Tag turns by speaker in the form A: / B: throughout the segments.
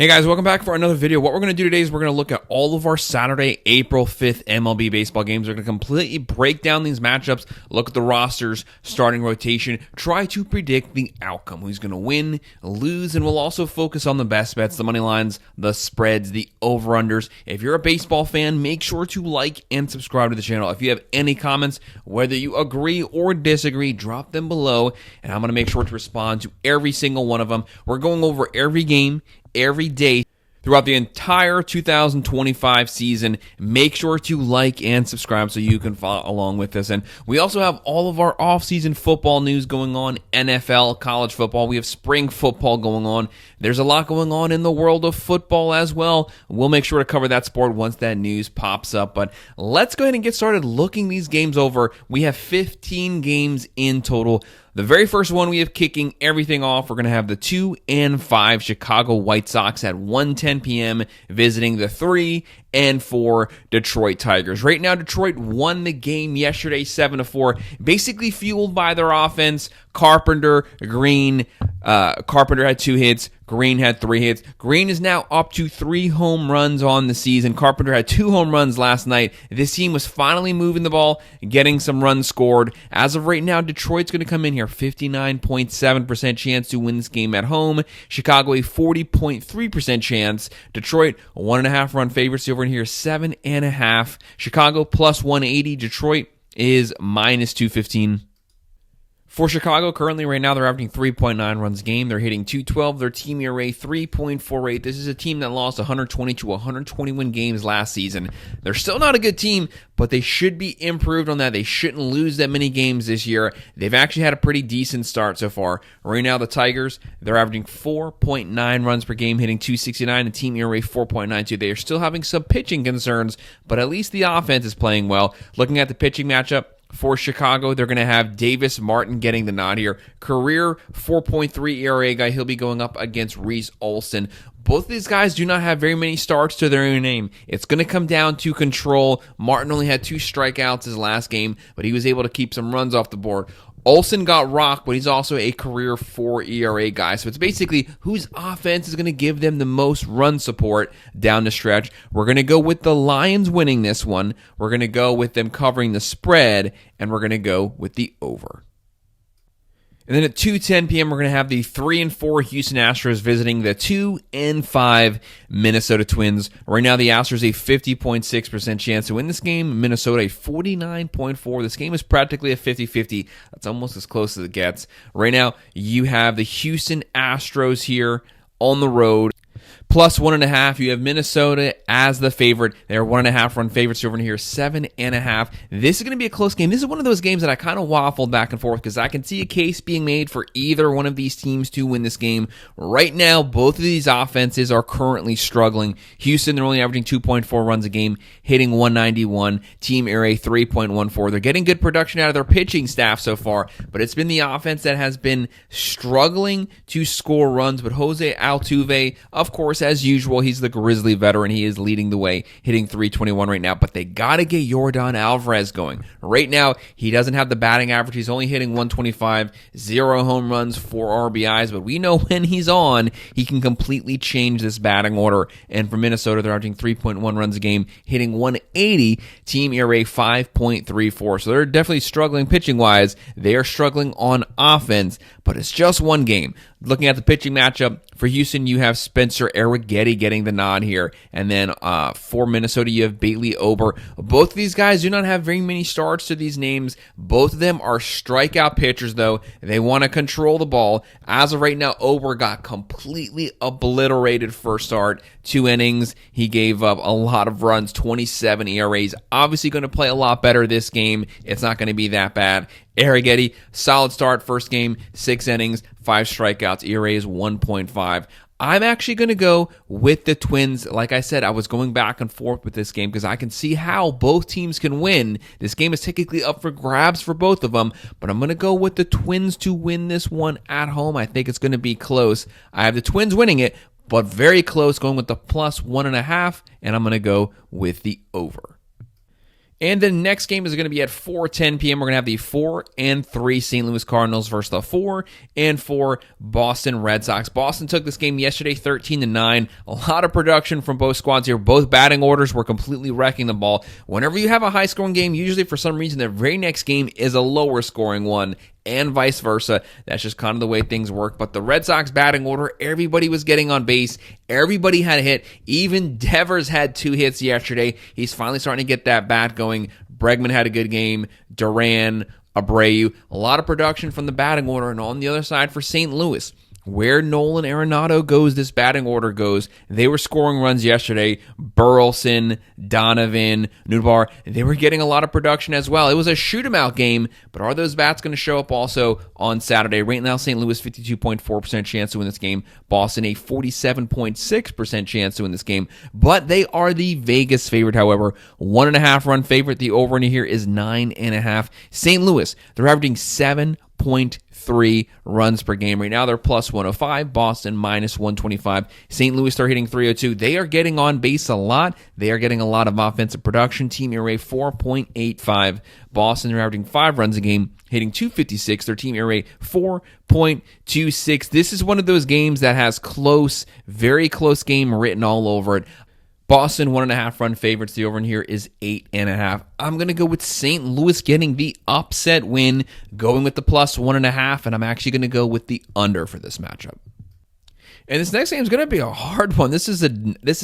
A: Hey guys, welcome back for another video. What we're going to do today is we're going to look at all of our Saturday, April 5th MLB baseball games. We're going to completely break down these matchups, look at the rosters, starting rotation, try to predict the outcome, who's going to win, lose, and we'll also focus on the best bets, the money lines, the spreads, the over-unders. If you're a baseball fan, make sure to like and subscribe to the channel. If you have any comments, whether you agree or disagree, drop them below, and I'm going to make sure to respond to every single one of them. We're going over every game, every day throughout the entire 2025 season. Make sure to like and subscribe so you can follow along with us. And we also have all of our off-season football news going on, NFL, college football. We have spring football going on. There's a lot going on in the world of football as well. We'll make sure to cover that sport once that news pops up. But let's go ahead and get started looking these games over. We have 15 games in total. The very first one we have kicking everything off, we're going to have the 2 and 5 Chicago White Sox at 1:10 p.m. visiting the 3 and 4 Detroit Tigers. Right now, Detroit won the game yesterday 7-4, basically fueled by their offense. Carpenter had 2 hits. Green had 3 hits. Green is now up to 3 home runs on the season. Carpenter had 2 home runs last night. This team was finally moving the ball, getting some runs scored. As of right now, Detroit's going to come in here 59.7% chance to win this game at home. Chicago a 40.3% chance. Detroit 1.5 run favorites over in here, 7.5. Chicago plus 180. Detroit is minus 215. For Chicago, currently right now, they're averaging 3.9 runs a game. They're hitting .212. Their team ERA 3.48. This is a team that lost 120 to 121 games last season. They're still not a good team, but they should be improved on that. They shouldn't lose that many games this year. They've actually had a pretty decent start so far. Right now, the Tigers, they're averaging 4.9 runs per game, hitting .269, and team ERA 4.92. They are still having some pitching concerns, but at least the offense is playing well. Looking at the pitching matchup, for Chicago, they're going to have Davis Martin getting the nod here. Career 4.3 ERA guy. He'll be going up against Reese Olson. Both of these guys do not have very many starts to their own name. It's going to come down to control. Martin only had 2 strikeouts his last game, but he was able to keep some runs off the board. Olsen got rocked, but he's also a career 4 ERA guy. So it's basically whose offense is going to give them the most run support down the stretch. We're going to go with the Lions winning this one. We're going to go with them covering the spread, and we're going to go with the over. And then at 2:10 p.m., we're going to have the 3 and 4 Houston Astros visiting the 2 and 5 Minnesota Twins. Right now, the Astros a 50.6% chance to win this game. Minnesota a 49.4%. This game is practically a 50-50. That's almost as close as it gets. Right now, you have the Houston Astros here on the road. Plus 1.5, you have Minnesota as the favorite. They're 1.5 run favorites over here, 7.5. This is going to be a close game. This is one of those games that I kind of waffled back and forth because I can see a case being made for either one of these teams to win this game. Right now, both of these offenses are currently struggling. Houston, they're only averaging 2.4 runs a game, hitting 191. Team ERA 3.14. They're getting good production out of their pitching staff so far, but it's been the offense that has been struggling to score runs. But Jose Altuve, of course, as usual, he's the Grizzly veteran. He is leading the way, hitting 321 right now. But they got to get Yordan Alvarez going. Right now, he doesn't have the batting average. He's only hitting 125, 0 home runs, 4 RBIs. But we know when he's on, he can completely change this batting order. And for Minnesota, they're averaging 3.1 runs a game, hitting 180. Team ERA 5.34. So they're definitely struggling pitching-wise. They are struggling on offense, but it's just one game. Looking at the pitching matchup, for Houston, you have Spencer Arrighetti getting the nod here. And then for Minnesota, you have Bailey Ober. Both of these guys do not have very many starts to these names. Both of them are strikeout pitchers, though. They want to control the ball. As of right now, Ober got completely obliterated first start. 2 innings. He gave up a lot of runs, 27 ERAs. Obviously going to play a lot better this game. It's not going to be that bad. Arrighetti, solid start, first game, 6 innings, 5 strikeouts, ERA is 1.5. I'm actually going to go with the Twins. Like I said, I was going back and forth with this game because I can see how both teams can win. This game is technically up for grabs for both of them, but I'm going to go with the Twins to win this one at home. I think it's going to be close. I have the Twins winning it, but very close, going with the plus 1.5, and I'm going to go with the over. And the next game is going to be at 4:10 p.m. We're going to have the 4-3 St. Louis Cardinals versus the 4-4 Boston Red Sox. Boston took this game yesterday 13-9. A lot of production from both squads here. Both batting orders were completely wrecking the ball. Whenever you have a high-scoring game, usually for some reason the very next game is a lower-scoring one, and vice versa. That's just kind of the way things work. But the Red Sox batting order, everybody was getting on base. Everybody had a hit. Even Devers had 2 hits yesterday. He's finally starting to get that bat going. Bregman had a good game. Duran, Abreu. A lot of production from the batting order. And on the other side for St. Louis, where Nolan Arenado goes, this batting order goes. They were scoring runs yesterday. Burleson, Donovan, Nootbaar, they were getting a lot of production as well. It was a shoot-'em-out game, but are those bats going to show up also on Saturday? Right now, St. Louis, 52.4% chance to win this game. Boston, a 47.6% chance to win this game. But they are the Vegas favorite, however. 1.5 run favorite. The over-under here is 9.5. St. Louis, they're averaging 7.3 runs per game. Right now, they're plus 105. Boston, minus 125. St. Louis, they're hitting 302. They are getting on base a lot. They are getting a lot of offensive production. Team ERA 4.85. Boston, they're averaging 5 runs a game, hitting 256. Their team ERA 4.26. This is one of those games that has close, very close game written all over it. Boston, 1.5 run favorites. The over in here is 8.5. I'm going to go with St. Louis getting the upset win, going with the plus 1.5, and I'm actually going to go with the under for this matchup. And this next game is going to be a hard one. This is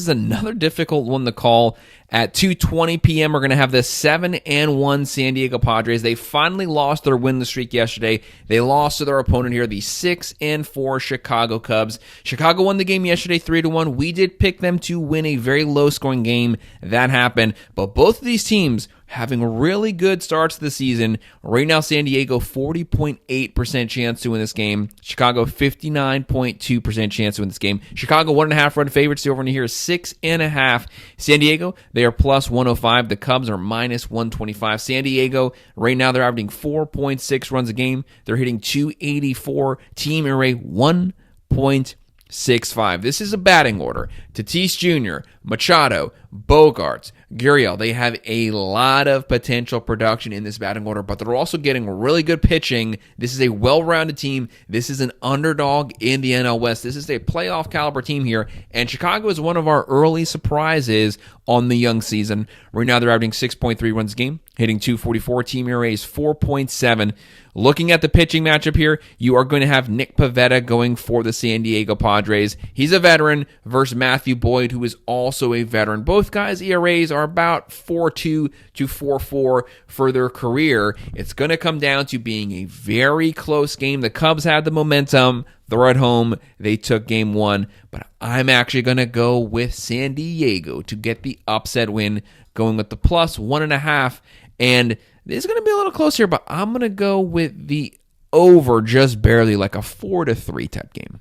A: another difficult one to call. At 2:20 p.m., we're going to have the 7-1 San Diego Padres. They finally lost their win streak yesterday. They lost to their opponent here, the 6-4 Chicago Cubs. Chicago won the game yesterday 3-1. We did pick them to win a very low-scoring game. That happened. But both of these teams having really good starts to the season. Right now, San Diego, 40.8% chance to win this game. Chicago, 59.2% chance to win this game. Chicago, 1.5 run favorites. The over in here is 6.5. San Diego, they are plus 105. The Cubs are minus 125. San Diego, right now, they're averaging 4.6 runs a game. They're hitting 284. Team ERA 1.65. This is a batting order. Tatis Jr., Machado, Bogarts, Gurriel, they have a lot of potential production in this batting order, but they're also getting really good pitching. This is a well-rounded team. This is an underdog in the NL West. This is a playoff caliber team here, and Chicago is one of our early surprises on the young season. Right now, they're averaging 6.3 runs a game, hitting 244. Team ERA is 4.7. Looking at the pitching matchup here, you are going to have Nick Pivetta going for the San Diego Padres. He's a veteran versus Matthew Boyd, who is also a veteran. Both guys' ERAs are about 4.2 to 4.4 for their career. It's going to come down to being a very close game. The Cubs had the momentum. They're at home. They took game 1. But I'm actually going to go with San Diego to get the upset win, going with the plus 1.5. And this is going to be a little close here, but I'm going to go with the over just barely, like a 4-3 type game.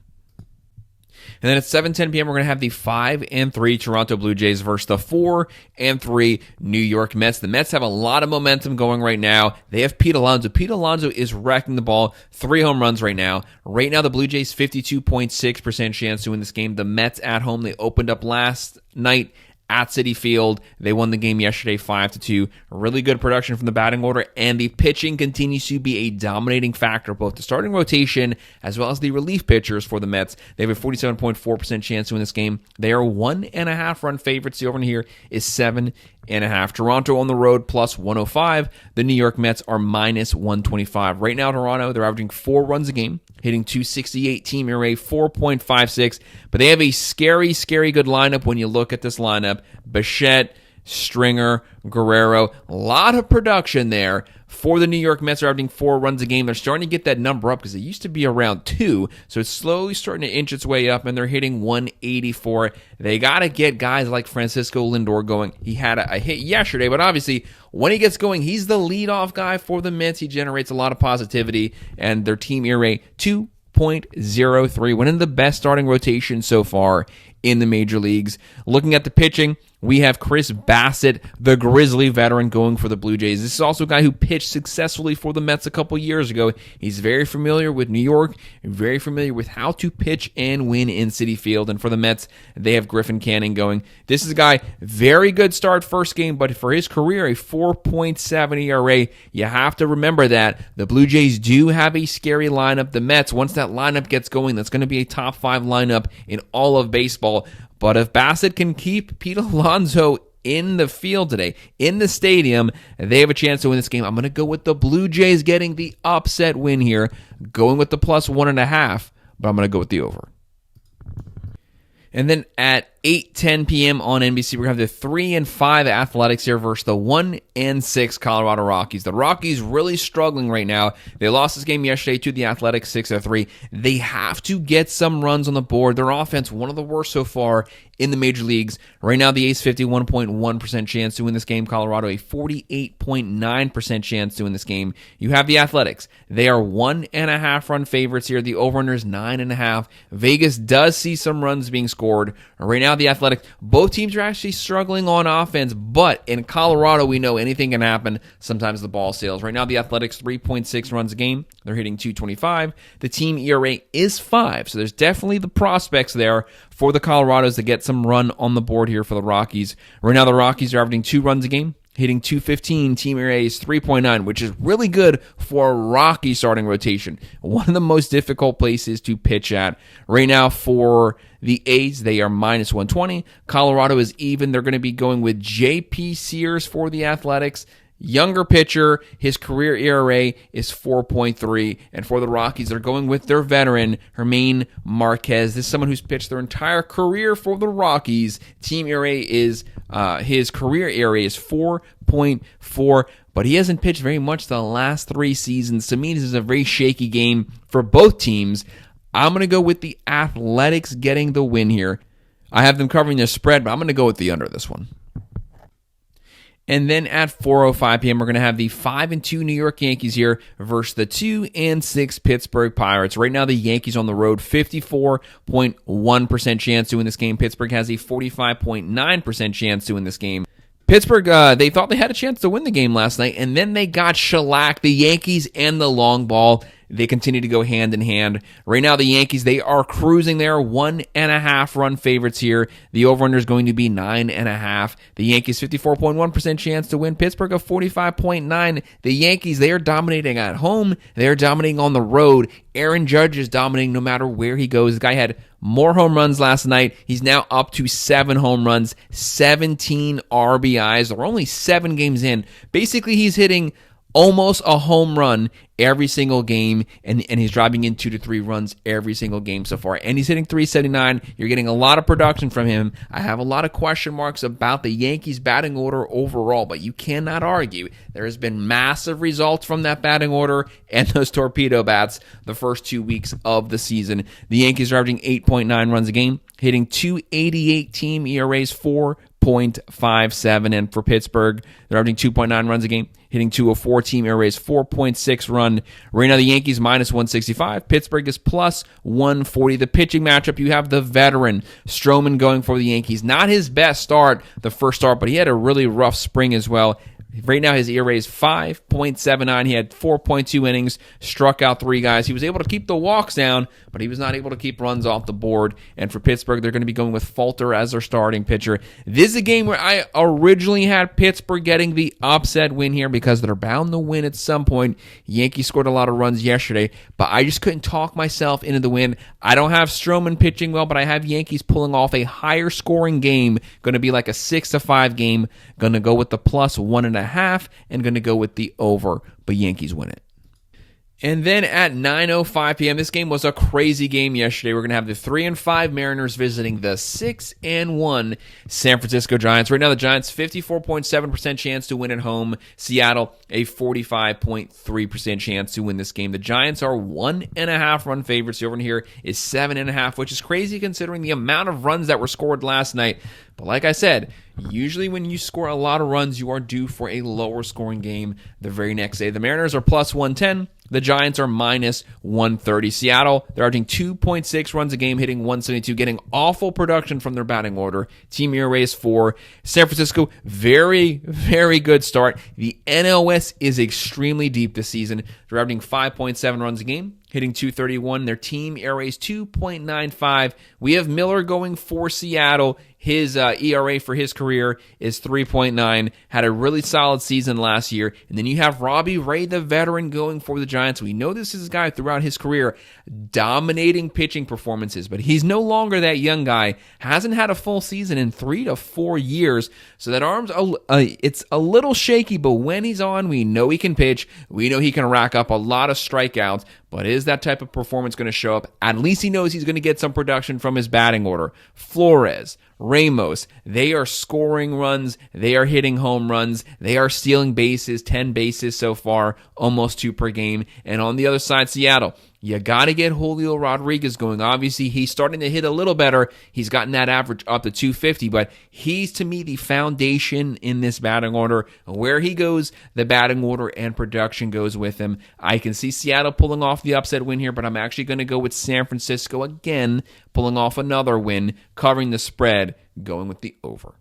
A: And then at 7:10 p.m., we're going to have the 5-3 Toronto Blue Jays versus the 4-3 New York Mets. The Mets have a lot of momentum going right now. They have Pete Alonso. Pete Alonso is wrecking the ball. 3 home runs right now. Right now, the Blue Jays 52.6% chance to win this game. The Mets at home, they opened up last night at Citi Field. They won the game yesterday 5-2. Really good production from the batting order, and the pitching continues to be a dominating factor, both the starting rotation as well as the relief pitchers for the Mets. They have a 47.4% chance to win this game. They are 1.5 run favorites. The over here is 7.5. Toronto on the road plus 105. The New York Mets are minus 125. Right now, Toronto, they're averaging 4 runs a game, hitting 268. Team ERA 4.56. But they have a scary, scary good lineup when you look at this lineup. Bichette, Stringer, Guerrero, a lot of production there. For the New York Mets, are averaging 4 runs a game. They're starting to get that number up because it used to be around 2, so it's slowly starting to inch its way up, and they're hitting 184. They got to get guys like Francisco Lindor going. He had a hit yesterday, but obviously when he gets going, he's the leadoff guy for the Mets. He generates a lot of positivity, and their team ERA 2.03, winning the best starting rotation so far in the major leagues. Looking at the pitching, we have Chris Bassett, the Grizzly veteran, going for the Blue Jays. This is also a guy who pitched successfully for the Mets a couple years ago. He's very familiar with New York, very familiar with how to pitch and win in Citi Field. And for the Mets, they have Griffin Canning going. This is a guy, very good start first game, but for his career, a 4.7 ERA. You have to remember that. The Blue Jays do have a scary lineup. The Mets, once that lineup gets going, that's going to be a top 5 lineup in all of baseball. But if Bassett can keep Pete Alonso in the field today, in the stadium, they have a chance to win this game. I'm going to go with the Blue Jays getting the upset win here, going with the plus 1.5, but I'm going to go with the over. And then at 8:10 p.m. on NBC, we're going to have the 3-5 Athletics here versus the 1-6 Colorado Rockies. The Rockies really struggling right now. They lost this game yesterday to the Athletics 6-3. They have to get some runs on the board. Their offense, one of the worst so far in the major leagues. Right now, the A's 51.1% chance to win this game. Colorado, a 48.9% chance to win this game. You have the Athletics. They are 1.5 run favorites here. The over-under is 9.5. Vegas does see some runs being scored. Right now, the Athletics, both teams are actually struggling on offense, but in Colorado, we know anything can happen. Sometimes the ball sails. Right now, the Athletics, 3.6 runs a game. They're hitting .225. The team ERA is 5, so there's definitely the prospects there for the Colorados to get some run on the board here for the Rockies. Right now, the Rockies are averaging 2 runs a game, hitting .215. Team ERA is 3.9, which is really good for a Rocky starting rotation. One of the most difficult places to pitch at. Right now, for the A's, they are minus 120. Colorado is even. They're going to be going with J.P. Sears for the Athletics. Younger pitcher, his career ERA is 4.3. And for the Rockies, they're going with their veteran, Germán Marquez. This is someone who's pitched their entire career for the Rockies. Team ERA is, his career ERA is 4.4. But he hasn't pitched very much the last 3 seasons. To me, this is a very shaky game for both teams. I'm going to go with the Athletics getting the win here. I have them covering the spread, but I'm going to go with the under this one. And then at 4:05 p.m., we're going to have the 5-2 New York Yankees here versus the 2-6 Pittsburgh Pirates. Right now, the Yankees on the road, 54.1% chance to win this game. Pittsburgh has a 45.9% chance to win this game. Pittsburgh, they thought they had a chance to win the game last night, and then they got shellacked. The Yankees and the long ball, they continue to go hand in hand. Right now, the Yankees, they are cruising there, 1.5 run favorites here. The over-under is going to be 9.5. The Yankees, 54.1% chance to win. Pittsburgh, a 45.9. The Yankees, they are dominating at home. They are dominating on the road. Aaron Judge is dominating no matter where he goes. This guy had more home runs last night. He's now up to 7 home runs, 17 RBIs. They're only 7 games in. Basically, he's hitting almost a home run every single game, and he's driving in 2 to 3 runs every single game so far. And he's hitting .379. You're getting a lot of production from him. I have a lot of question marks about the Yankees' batting order overall, but you cannot argue. There has been massive results from that batting order and those torpedo bats the first 2 weeks of the season. The Yankees are averaging 8.9 runs a game, hitting .288. Team ERAs 4.57, and for Pittsburgh, they're averaging 2.9 runs a game, hitting .204. Team ERA is 4.6 run. Right now, the Yankees minus 165. Pittsburgh is plus 140. The pitching matchup, you have the veteran Stroman going for the Yankees. Not his best start, the first start, but he had a really rough spring as well. Right now, his ERA is 5.79. He had 4.2 innings, struck out 3 guys. He was able to keep the walks down, but he was not able to keep runs off the board. And for Pittsburgh, they're going to be going with Falter as their starting pitcher. This is a game where I originally had Pittsburgh getting the upset win here because they're bound to win at some point. Yankees scored a lot of runs yesterday, but I just couldn't talk myself into the win. I don't have Stroman pitching well, but I have Yankees pulling off a higher scoring game. Going to be like a 6-5 game. Going to go with the plus 1.5 and going to go with the over, but Yankees win it. And then at 9:05 p.m., this game was a crazy game yesterday. We're going to have the 3-5 Mariners visiting the 6-1 San Francisco Giants. Right now, the Giants, 54.7% chance to win at home. Seattle, a 45.3% chance to win this game. The Giants are 1.5 run favorites. The over here is 7.5, which is crazy considering the amount of runs that were scored last night. But like I said, usually when you score a lot of runs, you are due for a lower scoring game the very next day. The Mariners are plus 110. The Giants are minus 130. Seattle, they're averaging 2.6 runs a game, hitting 172, getting awful production from their batting order. Team ERA is 4. San Francisco, very, very good start. The NL West is extremely deep this season. They're averaging 5.7 runs a game, hitting 231. Their team ERA is 2.95. We have Miller going for Seattle. His ERA for his career is 3.9. Had a really solid season last year. And then you have Robbie Ray, the veteran, going for the Giants. We know this is a guy throughout his career dominating pitching performances, but he's no longer that young guy. Hasn't had a full season in 3 to 4 years. So that arm's it's a little shaky, but when he's on, we know he can pitch. We know he can rack up a lot of strikeouts. But is that type of performance going to show up? At least he knows he's going to get some production from his batting order. Flores, Ramos, they are scoring runs. They are hitting home runs. They are stealing bases, 10 bases so far, almost 2 per game. And on the other side, Seattle, you got to get Julio Rodriguez going. Obviously, he's starting to hit a little better. He's gotten that average up to 250, but he's, to me, the foundation in this batting order. Where he goes, the batting order and production goes with him. I can see Seattle pulling off the upset win here, but I'm actually going to go with San Francisco again, pulling off another win, covering the spread, going with the over.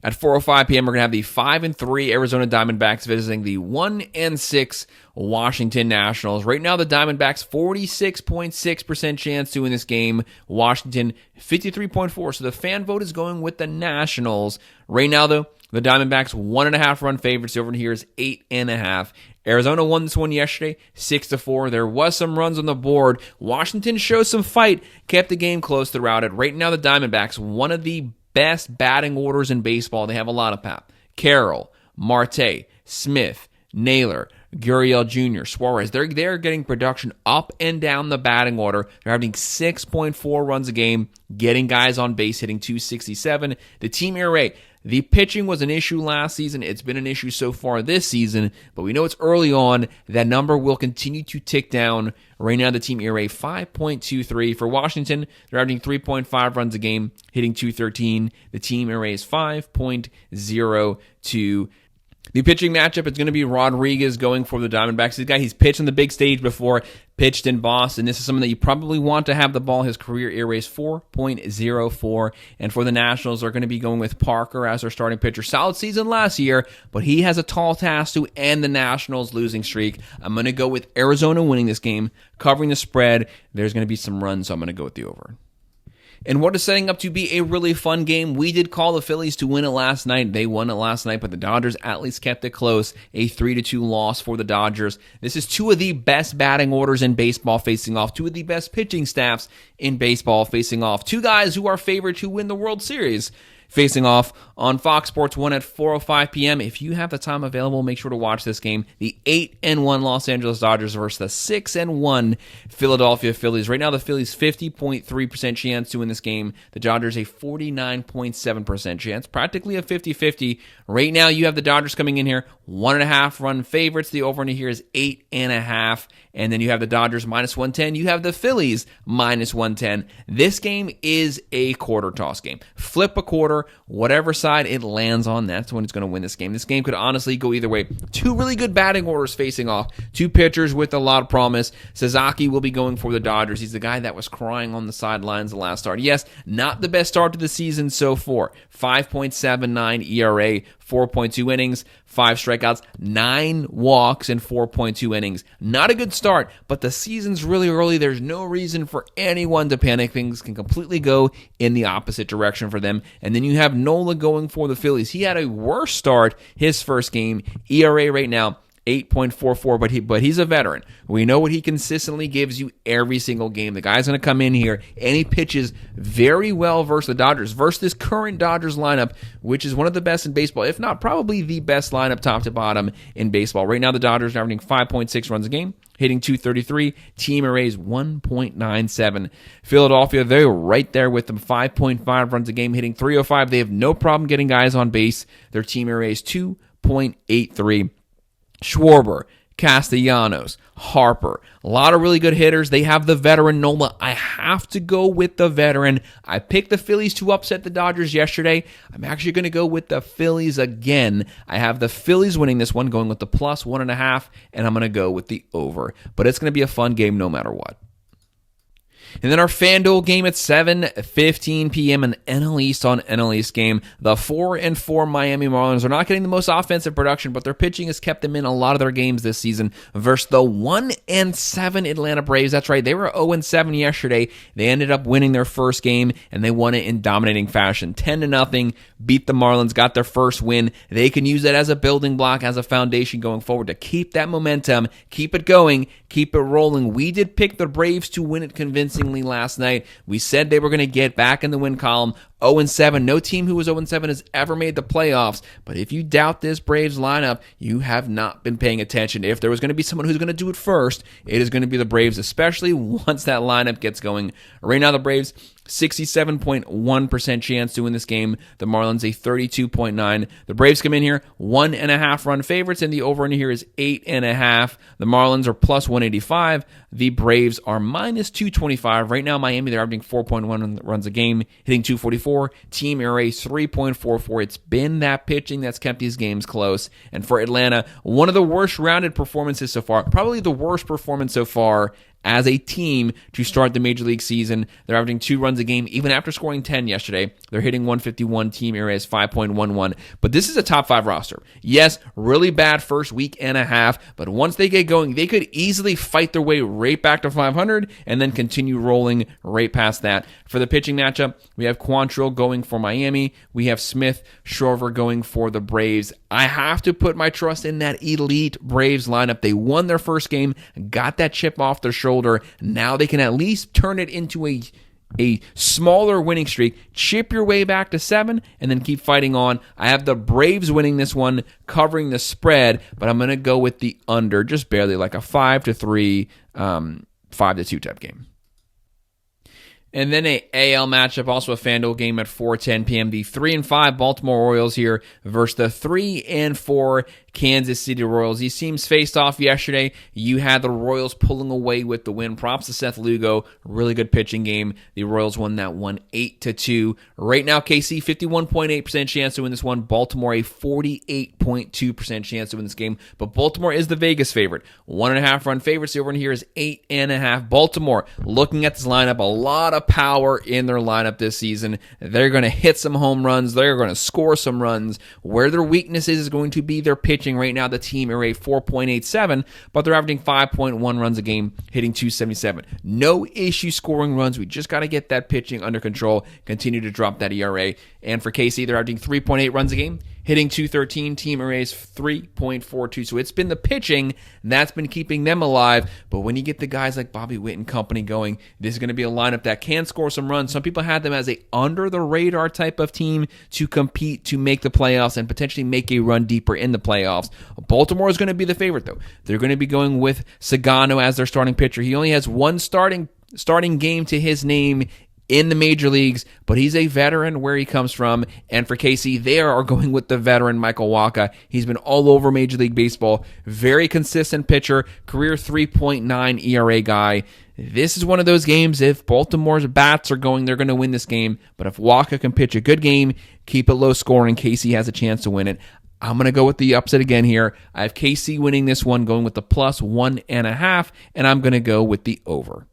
A: At 4:05 p.m., we're going to have the 5-3 Arizona Diamondbacks visiting the 1-6 Washington Nationals. Right now, the Diamondbacks 46.6% chance to win this game. Washington 53.4%. So the fan vote is going with the Nationals. Right now, though, the Diamondbacks 1.5 run favorites. Over here is 8.5. Arizona won this one yesterday, 6-4. There was some runs on the board. Washington showed some fight, kept the game close throughout it. Right now, the Diamondbacks, one of the best batting orders in baseball. They have a lot of pop. Carroll, Marte, Smith, Naylor, Gurriel Jr., Suarez. They're getting production up and down the batting order. They're having 6.4 runs a game, getting guys on base, hitting 267. The team ERA, the pitching was an issue last season. It's been an issue so far this season, but we know it's early on. That number will continue to tick down. Right now, the team ERA 5.23. For Washington, they're averaging 3.5 runs a game, hitting 213. The team ERA is 5.02. The pitching matchup is going to be Rodriguez going for the Diamondbacks. This guy, he's pitched on the big stage before, pitched in Boston. This is something that you probably want to have the ball. His career ERA is 4.04. And for the Nationals, they're going to be going with Parker as their starting pitcher. Solid season last year, but he has a tall task to end the Nationals' losing streak. I'm going to go with Arizona winning this game, covering the spread. There's going to be some runs, so I'm going to go with the over. And what is setting up to be a really fun game? We did call the Phillies to win it last night. They won it last night, but the Dodgers at least kept it close. A 3-2 loss for the Dodgers. This is 2 of the best batting orders in baseball facing off. 2 of the best pitching staffs in baseball facing off. 2 guys who are favored to win the World Series facing off on Fox Sports 1 at 4:05 p.m. If you have the time available, make sure to watch this game. The 8-1 Los Angeles Dodgers versus the 6-1 Philadelphia Phillies. Right now, the Phillies 50.3% chance to win this game. The Dodgers a 49.7% chance, practically a 50-50. Right now, you have the Dodgers coming in here 1.5 run favorites. The over under here is 8.5. And then you have the Dodgers minus 110. You have the Phillies minus 110. This game is a quarter toss game. Flip a quarter, whatever side it lands on, that's when it's going to win this game. This game could honestly go either way. 2 really good batting orders facing off. 2 pitchers with a lot of promise. Sasaki will be going for the Dodgers. He's the guy that was crying on the sidelines the last start. Yes, not the best start to the season so far. 5.79 ERA, 4.2 innings, 5 strikeouts, 9 walks, and 4.2 innings. Not a good start, but the season's really early. There's no reason for anyone to panic. Things can completely go in the opposite direction for them. And then you have Nola going for the Phillies. He had a worse start his first game. ERA right now, 8.44, but he's a veteran. We know what he consistently gives you every single game. The guy's going to come in here, and he pitches very well versus the Dodgers, versus this current Dodgers lineup, which is one of the best in baseball, if not probably the best lineup top to bottom in baseball. Right now, the Dodgers are averaging 5.6 runs a game, hitting 233. Team ERA is 1.97. Philadelphia, they're right there with them, 5.5 runs a game, hitting 305. They have no problem getting guys on base. Their team ERA is 2.83. Schwarber, Castellanos, Harper. A lot of really good hitters. They have the veteran Nola. I have to go with the veteran. I picked the Phillies to upset the Dodgers yesterday. I'm actually going to go with the Phillies again. I have the Phillies winning this one, going with the plus 1.5, and I'm going to go with the over. But it's going to be a fun game no matter what. And then our FanDuel game at 7:15 p.m. an NL East on NL East game. The 4-4 Miami Marlins are not getting the most offensive production, but their pitching has kept them in a lot of their games this season versus the 1-7 Atlanta Braves. That's right, they were 0-7 yesterday. They ended up winning their first game, and they won it in dominating fashion. 10-0, beat the Marlins, got their first win. They can use that as a building block, as a foundation going forward to keep that momentum, keep it going, keep it rolling. We did pick the Braves to win it convincingly last night. We said they were going to get back in the win column. 0-7. No team who was 0-7 has ever made the playoffs. But if you doubt this Braves lineup, you have not been paying attention. If there was going to be someone who's going to do it first, it is going to be the Braves, especially once that lineup gets going. Right now, the Braves, 67.1% chance to win this game. The Marlins, a 32.9%. The Braves come in here 1.5 run favorites, and the over in here is 8.5. The Marlins are plus 185. The Braves are minus 225. Right now, Miami, they're averaging 4.1 runs a game, hitting 244. Team ERA 3.44. It's been that pitching that's kept these games close. And for Atlanta, one of the worst rounded performances so far, probably the worst performance so far as a team to start the Major League season. They're averaging 2 runs a game, even after scoring 10 yesterday. They're hitting 151. Team ERA is 5.11. But this is a top 5 roster. Yes, really bad first week and a half, but once they get going, they could easily fight their way right back to 500 and then continue rolling right past that. For the pitching matchup, we have Quantrill going for Miami. We have Smith, Schroeder going for the Braves. I have to put my trust in that elite Braves lineup. They won their first game, got that chip off their shoulder. Now they can at least turn it into a smaller winning streak, chip your way back to 7, and then keep fighting on. I have the Braves winning this one, covering the spread, but I'm going to go with the under, just barely, like a 5-3, 5-2 type game. And then a AL matchup, also a FanDuel game at 4:10 p.m. The 3-5 Baltimore Orioles here versus the 3-4 Kansas City Royals. These teams faced off yesterday. You had the Royals pulling away with the win. Props to Seth Lugo. Really good pitching game. The Royals won that one 8-2. Right now, KC, 51.8% chance to win this one. Baltimore, a 48.2% chance to win this game. But Baltimore is the Vegas favorite. 1.5 run favorites. The over in here is 8.5. Baltimore, looking at this lineup, a lot of power in their lineup this season. They're going to hit some home runs. They're going to score some runs. Where their weakness is going to be their pitching. Right now, the team ERA 4.87, but they're averaging 5.1 runs a game, hitting 277. No issue scoring runs. We just got to get that pitching under control, continue to drop that ERA. And for KC, they're averaging 3.8 runs a game, hitting 213. Team ERA is 3.42. So it's been the pitching that's been keeping them alive. But when you get the guys like Bobby Witt and company going, this is going to be a lineup that can score some runs. Some people had them as a under-the-radar type of team to compete to make the playoffs and potentially make a run deeper in the playoffs. Baltimore is going to be the favorite, though. They're going to be going with Sagano as their starting pitcher. He only has one starting game to his name in the major leagues, but he's a veteran where he comes from. And for KC, they are going with the veteran Michael Wacha. He's been all over Major League Baseball. Very consistent pitcher, career 3.9 ERA guy. This is one of those games, if Baltimore's bats are going, they're going to win this game. But if Wacha can pitch a good game, keep it low scoring, KC has a chance to win it. I'm going to go with the upset again here. I have KC winning this one, going with the plus 1.5, and I'm going to go with the over.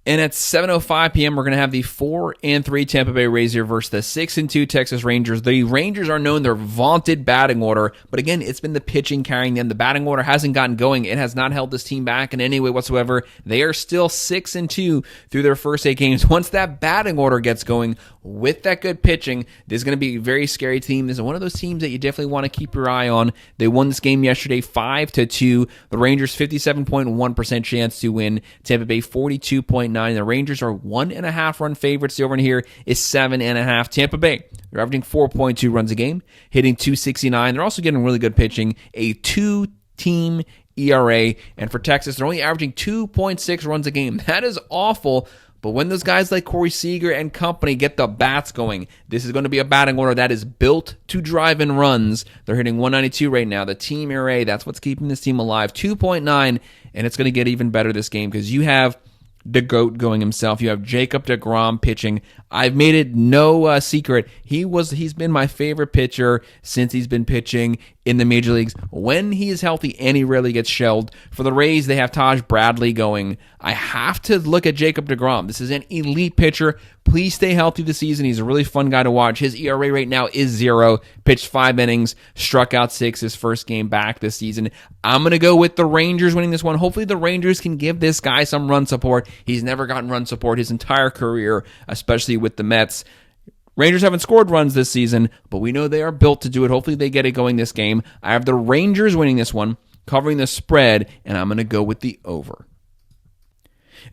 A: And at 7:05 p.m., we're going to have the 4-3 Tampa Bay Rays here versus the 6-2 Texas Rangers. The Rangers are known their vaunted batting order, but again, it's been the pitching carrying them. The batting order hasn't gotten going. It has not held this team back in any way whatsoever. They are still 6-2 through their first 8 games. Once that batting order gets going with that good pitching, this is going to be a very scary team. This is one of those teams that you definitely want to keep your eye on. They won this game yesterday 5-2. The Rangers 57.1% chance to win. Tampa Bay 42.9%. The Rangers are 1.5 run favorites. The over in here is 7.5. Tampa Bay, they're averaging 4.2 runs a game, hitting 269. They're also getting really good pitching, a 2-team ERA. And for Texas, they're only averaging 2.6 runs a game. That is awful. But when those guys like Corey Seager and company get the bats going, this is going to be a batting order that is built to drive in runs. They're hitting 192 right now. The team ERA, that's what's keeping this team alive, 2.9, and it's going to get even better this game because you have the GOAT going himself. You have Jacob deGrom pitching. I've made it no secret. He's been my favorite pitcher since he's been pitching in the major leagues when he is healthy, and he rarely gets shelled. For the Rays, they have Taj Bradley going. I have to look at Jacob deGrom. This is an elite pitcher. Please stay healthy this season. He's a really fun guy to watch. His ERA right now is 0. Pitched 5 innings, struck out 6 his first game back this season. I'm going to go with the Rangers winning this one. Hopefully the Rangers can give this guy some run support. He's never gotten run support his entire career, especially with the Mets. Rangers haven't scored runs this season, but we know they are built to do it. Hopefully they get it going this game. I have the Rangers winning this one, covering the spread, and I'm going to go with the over.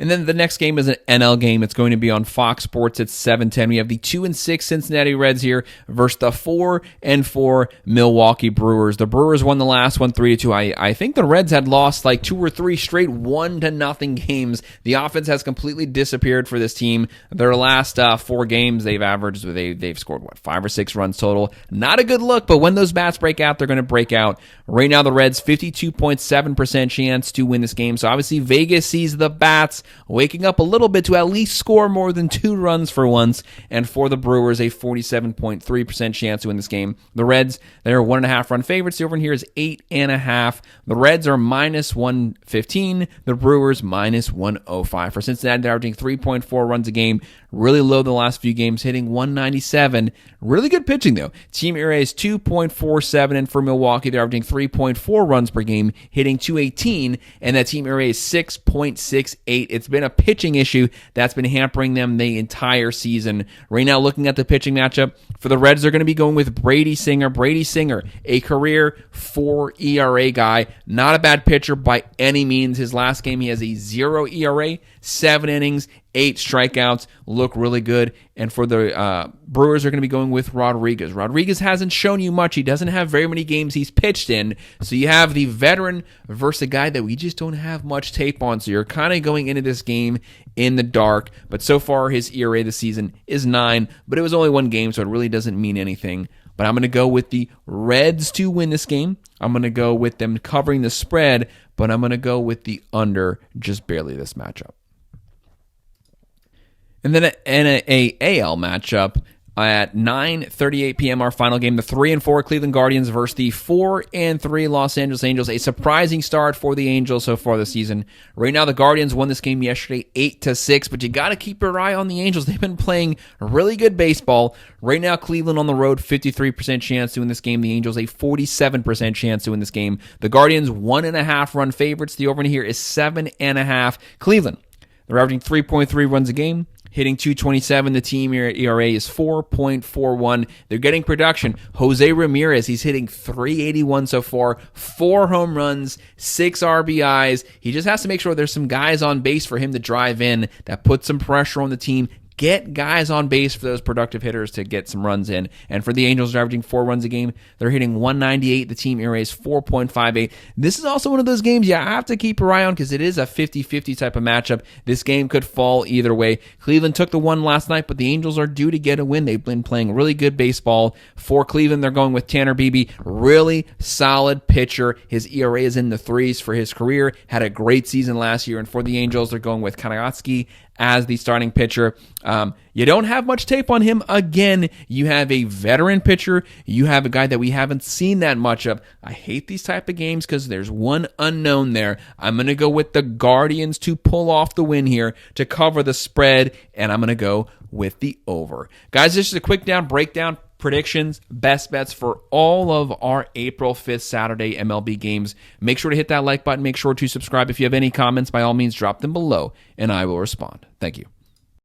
A: And then the next game is an NL game. It's going to be on Fox Sports at 7:10. We have the 2-6 Cincinnati Reds here versus the 4-4 Milwaukee Brewers. The Brewers won the last one 3-2. I think the Reds had lost like 2 or 3 straight 1-0 games. The offense has completely disappeared for this team. Their last 4 games they've scored 5 or 6 runs total. Not a good look, but when those bats break out, they're going to break out. Right now the Reds 52.7% chance to win this game. So obviously Vegas sees the bats waking up a little bit to at least score more than 2 runs for once, and for the Brewers, a 47.3% chance to win this game. The Reds, they're 1.5 run favorites. The over here is 8.5. The Reds are minus 115. The Brewers minus 105. For Cincinnati, they're averaging 3.4 runs a game. Really low the last few games, hitting 197. Really good pitching, though. Team ERA is 2.47, and for Milwaukee, they're averaging 3.4 runs per game, hitting 218, and that team ERA is 6.68. It's been a pitching issue that's been hampering them the entire season. Right now, looking at the pitching matchup, for the Reds, they're going to be going with Brady Singer. Brady Singer, a career 4 ERA guy. Not a bad pitcher by any means. His last game, he has a 0 ERA, 7 innings, 8 strikeouts, look really good. And for the Brewers, are going to be going with Rodriguez. Rodriguez hasn't shown you much. He doesn't have very many games he's pitched in. So you have the veteran versus a guy that we just don't have much tape on. So you're kind of going into this game in the dark. But so far, his ERA this season is 9. But it was only 1 game, so it really doesn't mean anything. But I'm going to go with the Reds to win this game. I'm going to go with them covering the spread, but I'm going to go with the under just barely this matchup. And then an AL matchup at 9:38 p.m. our final game, the 3-4 Cleveland Guardians versus the 4-3 Los Angeles Angels. A surprising start for the Angels so far this season. Right now, the Guardians won this game yesterday 8-6, but you got to keep your eye on the Angels. They've been playing really good baseball. Right now, Cleveland on the road, 53% chance to win this game. The Angels, a 47% chance to win this game. The Guardians, 1.5 run favorites. The over here is 7.5. Cleveland, they're averaging 3.3 runs a game, hitting 227. The team ERA is 4.41. They're getting production. Jose Ramirez, he's hitting 381 so far, 4 home runs, 6 RBIs. He just has to make sure there's some guys on base for him to drive in that put some pressure on the team. Get guys on base for those productive hitters to get some runs in. And for the Angels, they're averaging 4 runs a game. They're hitting 198. The team ERA is 4.58. This is also one of those games you have to keep your eye on because it is a 50-50 type of matchup. This game could fall either way. Cleveland took the one last night, but the Angels are due to get a win. They've been playing really good baseball. For Cleveland, they're going with Tanner Beebe. Really solid pitcher. His ERA is in the 3s for his career. Had a great season last year. And for the Angels, they're going with Kanagatsky as the starting pitcher. You don't have much tape on him. Again, you have a veteran pitcher. You have a guy that we haven't seen that much of. I hate these type of games because there's one unknown there. I'm going to go with the Guardians to pull off the win here to cover the spread, and I'm going to go with the over. Guys, this is a quick breakdown. Predictions, best bets for all of our April 5th Saturday MLB games. Make sure to hit that like button. Make sure to subscribe. If you have any comments, by all means, drop them below, and I will respond. Thank you.